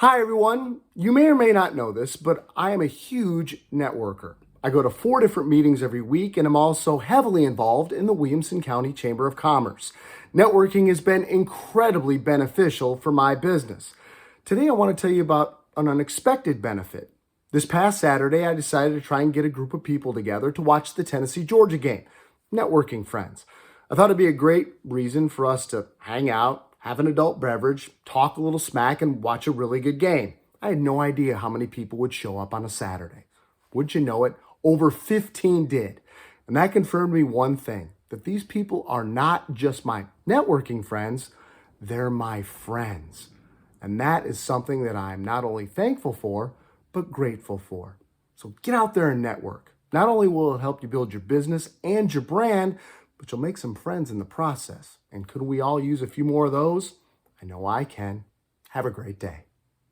Hi, everyone. You may or may not know this, but I am a huge networker. I go to 4 different meetings every week, and I'm also heavily involved in the Williamson County Chamber of Commerce. Networking has been incredibly beneficial for my business. Today, I want to tell you about an unexpected benefit. This past Saturday, I decided to try and get a group of people together to watch the Tennessee-Georgia game. Networking friends. I thought it'd be a great reason for us to hang out, have an adult beverage, talk a little smack, and watch a really good game. I had no idea how many people would show up on a Saturday. Would you know it? Over 15 did. And that confirmed me one thing, that these people are not just my networking friends, they're my friends. And that is something that I'm not only thankful for, but grateful for. So get out there and network. Not only will it help you build your business and your brand, but you'll make some friends in the process. And could we all use a few more of those? I know I can. Have a great day.